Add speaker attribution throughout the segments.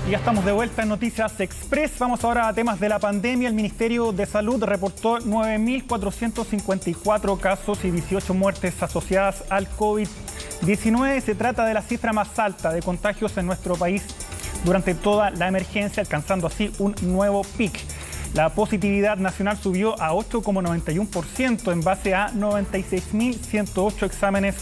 Speaker 1: Ya estamos de vuelta en Noticias Express. Vamos ahora a temas de la pandemia. El Ministerio de Salud reportó 9.454 casos y 18 muertes asociadas al COVID-19. Se trata de la cifra más alta de contagios en nuestro país durante toda la emergencia, alcanzando así un nuevo pic. La positividad nacional subió a 8,91% en base a 96.108 exámenes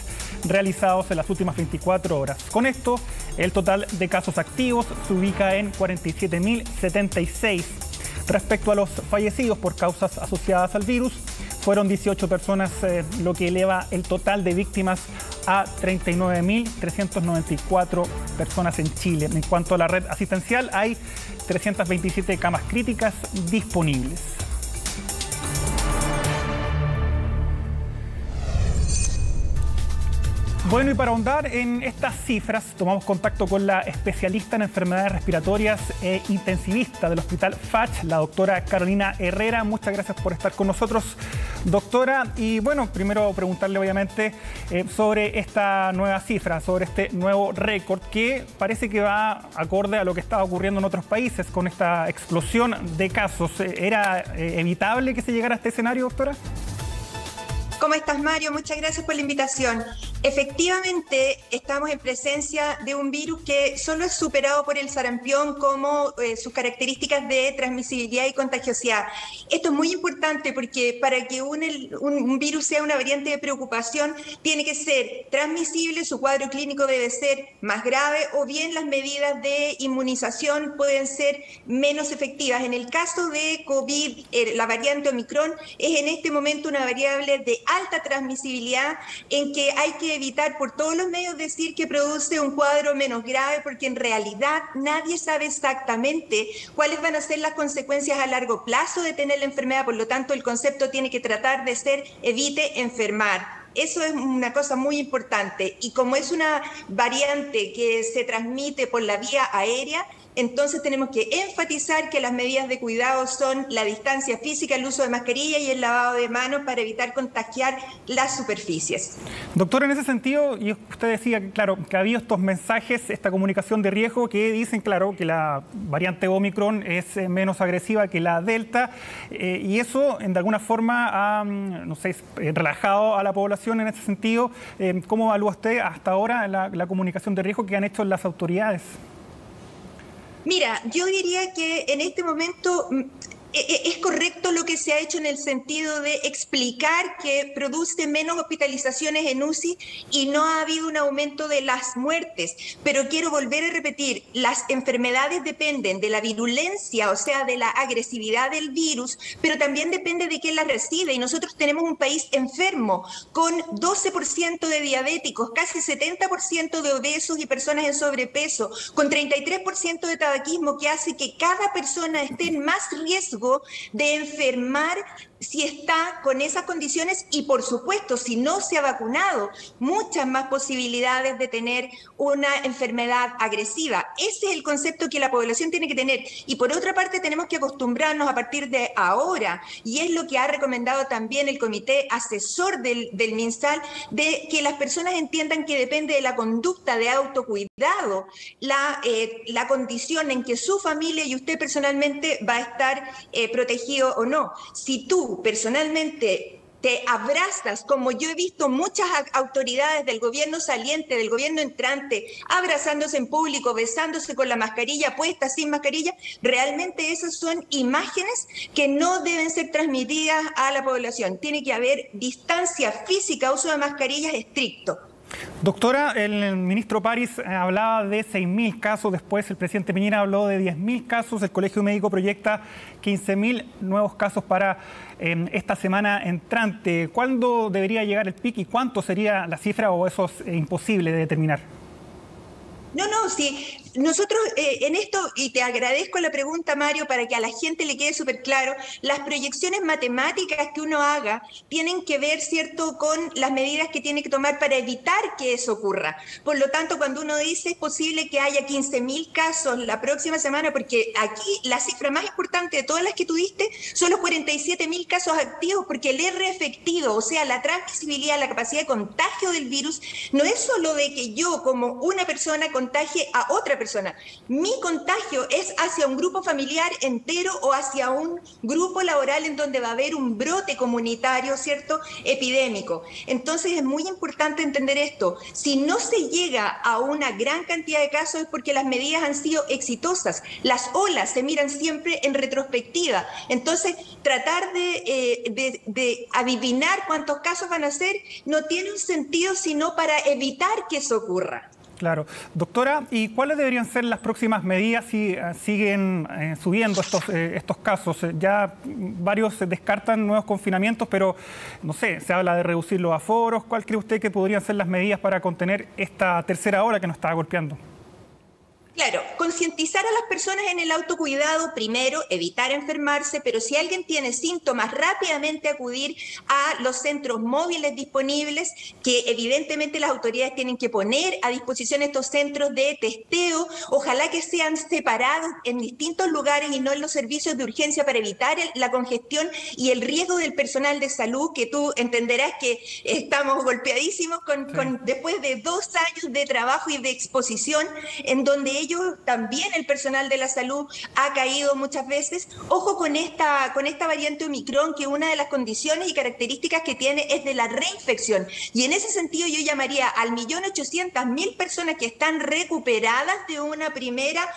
Speaker 1: realizados en las últimas 24 horas. Con esto, el total de casos activos se ubica en 47.076. Respecto a los fallecidos por causas asociadas al virus, fueron 18 personas, lo que eleva el total de víctimas a 39.394 personas en Chile. En cuanto a la red asistencial, hay 327 camas críticas disponibles. Bueno, y para ahondar en estas cifras, tomamos contacto con la especialista en enfermedades respiratorias e intensivista del Hospital FACH, la doctora Carolina Herrera. Muchas gracias por estar con nosotros, doctora. Y bueno, primero preguntarle obviamente sobre esta nueva cifra, sobre este nuevo récord que parece que va acorde a lo que estaba ocurriendo en otros países con esta explosión de casos. ¿Era evitable que se llegara a este escenario, doctora?
Speaker 2: ¿Cómo estás, Mario? Muchas gracias por la invitación. Efectivamente, estamos en presencia de un virus que solo es superado por el sarampión como sus características de transmisibilidad y contagiosidad. Esto es muy importante porque para que un virus sea una variante de preocupación, tiene que ser transmisible, su cuadro clínico debe ser más grave o bien las medidas de inmunización pueden ser menos efectivas. En el caso de COVID, la variante Omicron es en este momento una variable de alta transmisibilidad en que hay que evitar por todos los medios decir que produce un cuadro menos grave, porque en realidad nadie sabe exactamente cuáles van a ser las consecuencias a largo plazo de tener la enfermedad. Por lo tanto, el concepto tiene que tratar de ser evite enfermar. Eso es una cosa muy importante. Y como es una variante que se transmite por la vía aérea, entonces tenemos que enfatizar que las medidas de cuidado son la distancia física, el uso de mascarilla y el lavado de manos para evitar contagiar las superficies.
Speaker 1: Doctor, en ese sentido, y usted decía que, claro, que había estos mensajes, esta comunicación de riesgo que dicen, claro, que la variante Omicron es menos agresiva que la Delta, y eso, de alguna forma, ha, no sé, relajado a la población en ese sentido. ¿Cómo evalúa usted hasta ahora la comunicación de riesgo que han hecho las autoridades?
Speaker 2: Mira, yo diría que en este momento es correcto lo que se ha hecho en el sentido de explicar que produce menos hospitalizaciones en UCI y no ha habido un aumento de las muertes. Pero quiero volver a repetir, las enfermedades dependen de la virulencia, o sea, de la agresividad del virus, pero también depende de quién las recibe. Y nosotros tenemos un país enfermo, con 12% de diabéticos, casi 70% de obesos y personas en sobrepeso, con 33% de tabaquismo, que hace que cada persona esté en más riesgo de enfermar si está con esas condiciones y, por supuesto, si no se ha vacunado, muchas más posibilidades de tener una enfermedad agresiva. Ese es el concepto que la población tiene que tener. Y por otra parte, tenemos que acostumbrarnos a partir de ahora, y es lo que ha recomendado también el comité asesor del MinSal, de que las personas entiendan que depende de la conducta de autocuidado, la condición en que su familia y usted personalmente va a estar protegido o no. Si tú personalmente te abrazas, como yo he visto muchas autoridades del gobierno saliente, del gobierno entrante, abrazándose en público, besándose con la mascarilla puesta, sin mascarilla, realmente esas son imágenes que no deben ser transmitidas a la población. Tiene que haber distancia física, uso de mascarillas estricto.
Speaker 1: Doctora, el ministro París hablaba de 6.000 casos, después el presidente Piñera habló de 10.000 casos, el Colegio Médico proyecta 15.000 nuevos casos para esta semana entrante. ¿Cuándo debería llegar el pic y cuánto sería la cifra, o eso es imposible de determinar?
Speaker 2: No, sí. nosotros en esto, y te agradezco la pregunta, Mario, para que a la gente le quede súper claro, las proyecciones matemáticas que uno haga tienen que ver, ¿cierto?, con las medidas que tiene que tomar para evitar que eso ocurra. Por lo tanto, cuando uno dice es posible que haya 15.000 casos la próxima semana, porque aquí la cifra más importante de todas las que tuviste son los 47.000 casos activos, porque el R efectivo, o sea, la transmisibilidad, la capacidad de contagio del virus, no es solo de que yo como una persona contagie a otra persona. Mi contagio es hacia un grupo familiar entero o hacia un grupo laboral en donde va a haber un brote comunitario, ¿cierto?, epidémico. Entonces es muy importante entender esto. Si no se llega a una gran cantidad de casos es porque las medidas han sido exitosas. Las olas se miran siempre en retrospectiva. Entonces, tratar de adivinar cuántos casos van a ser no tiene un sentido sino para evitar que eso ocurra.
Speaker 1: Claro. Doctora, ¿y cuáles deberían ser las próximas medidas si siguen subiendo estos casos? Ya varios descartan nuevos confinamientos, pero no sé, se habla de reducir los aforos. ¿Cuál cree usted que podrían ser las medidas para contener esta tercera ola que nos está golpeando?
Speaker 2: Claro, concientizar a las personas en el autocuidado, primero, evitar enfermarse, pero si alguien tiene síntomas, rápidamente acudir a los centros móviles disponibles, que evidentemente las autoridades tienen que poner a disposición estos centros de testeo, ojalá que sean separados en distintos lugares y no en los servicios de urgencia para evitar la congestión y el riesgo del personal de salud, que tú entenderás que estamos golpeadísimos después de 2 años de trabajo y de exposición, en donde ellos también el personal de la salud ha caído muchas veces. Ojo con esta variante Omicron, que una de las condiciones y características que tiene es de la reinfección. Y en ese sentido yo llamaría al 1.800.000 personas que están recuperadas de una primera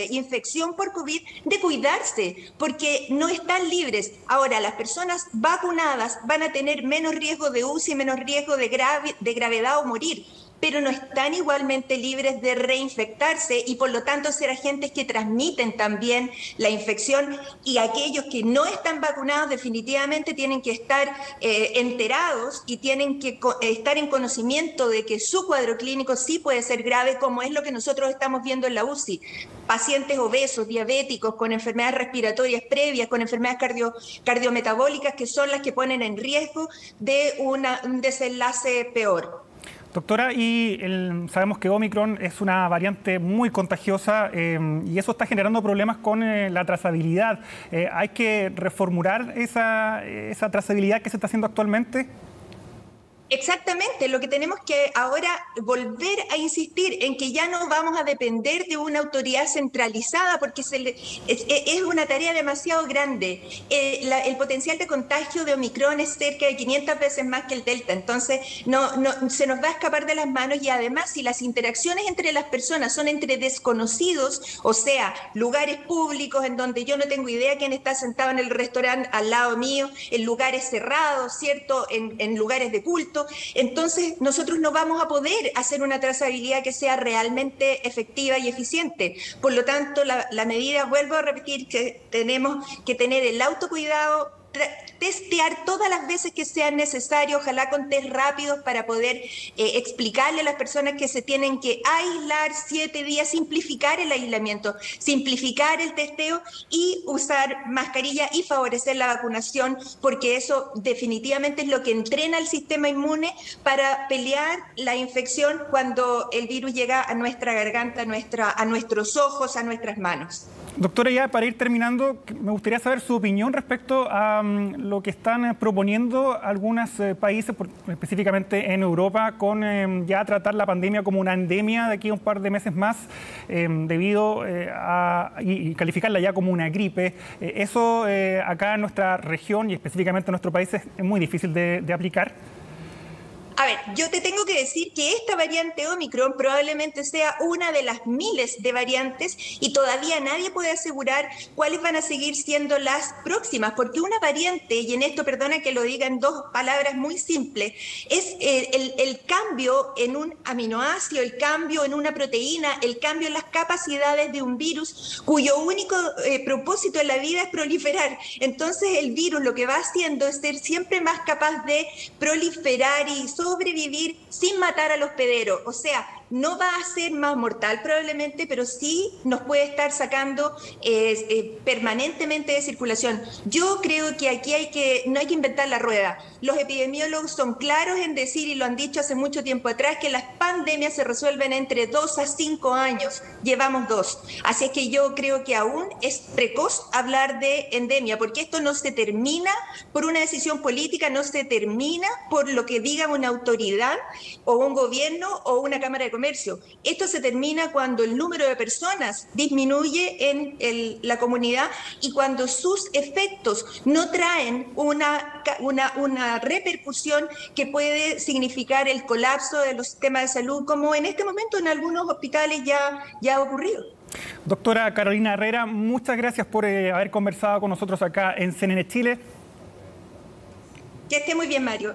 Speaker 2: infección por COVID de cuidarse, porque no están libres. Ahora, las personas vacunadas van a tener menos riesgo de UCI, menos riesgo de gravedad o morir, pero no están igualmente libres de reinfectarse y por lo tanto ser agentes que transmiten también la infección, y aquellos que no están vacunados definitivamente tienen que estar enterados y tienen que estar en conocimiento de que su cuadro clínico sí puede ser grave, como es lo que nosotros estamos viendo en la UCI. Pacientes obesos, diabéticos, con enfermedades respiratorias previas, con enfermedades cardiometabólicas, que son las que ponen en riesgo de un desenlace peor.
Speaker 1: Doctora, sabemos que Omicron es una variante muy contagiosa y eso está generando problemas con la trazabilidad. ¿Hay que reformular esa trazabilidad que se está haciendo actualmente?
Speaker 2: Exactamente, lo que tenemos que ahora volver a insistir en que ya no vamos a depender de una autoridad centralizada, porque es una tarea demasiado grande. El potencial de contagio de Omicron es cerca de 500 veces más que el Delta, entonces no se nos va a escapar de las manos, y además si las interacciones entre las personas son entre desconocidos, o sea, lugares públicos en donde yo no tengo idea quién está sentado en el restaurante al lado mío, en lugares cerrados, ¿cierto?, en lugares de culto, entonces nosotros no vamos a poder hacer una trazabilidad que sea realmente efectiva y eficiente. Por lo tanto, la medida, vuelvo a repetir, que tenemos que tener el autocuidado, testear todas las veces que sea necesario, ojalá con test rápidos para poder explicarle a las personas que se tienen que aislar 7 días, simplificar el aislamiento, simplificar el testeo y usar mascarilla y favorecer la vacunación, porque eso definitivamente es lo que entrena al sistema inmune para pelear la infección cuando el virus llega a nuestra garganta, a nuestros ojos, a nuestras manos.
Speaker 1: Doctora, ya para ir terminando, me gustaría saber su opinión respecto a lo que están proponiendo algunos países, específicamente en Europa, con ya tratar la pandemia como una endemia de aquí a un par de meses más, debido y calificarla ya como una gripe. Eso acá en nuestra región y específicamente en nuestro país es muy difícil de aplicar.
Speaker 2: A ver, yo te tengo que decir que esta variante Omicron probablemente sea una de las miles de variantes y todavía nadie puede asegurar cuáles van a seguir siendo las próximas, porque una variante, y en esto perdona que lo diga en 2 palabras muy simples, es el cambio en un aminoácido, el cambio en una proteína, el cambio en las capacidades de un virus cuyo único propósito en la vida es proliferar. Entonces el virus lo que va haciendo es ser siempre más capaz de proliferar y sobrevivir sin matar al hospedero. O sea, no va a ser más mortal probablemente, pero sí nos puede estar sacando permanentemente de circulación. Yo creo que aquí no hay que inventar la rueda. Los epidemiólogos son claros en decir, y lo han dicho hace mucho tiempo atrás, que las pandemias se resuelven entre 2 a 5 años. Llevamos 2. Así es que yo creo que aún es precoz hablar de endemia, porque esto no se termina por una decisión política, no se termina por lo que diga una autoridad o un gobierno o una Cámara de Comercio. Esto se termina cuando el número de personas disminuye en la comunidad y cuando sus efectos no traen una repercusión que puede significar el colapso de los sistemas de salud, como en este momento en algunos hospitales ya ha ocurrido.
Speaker 1: Doctora Carolina Herrera, muchas gracias por haber conversado con nosotros acá en CNN Chile.
Speaker 2: Que esté muy bien, Mario.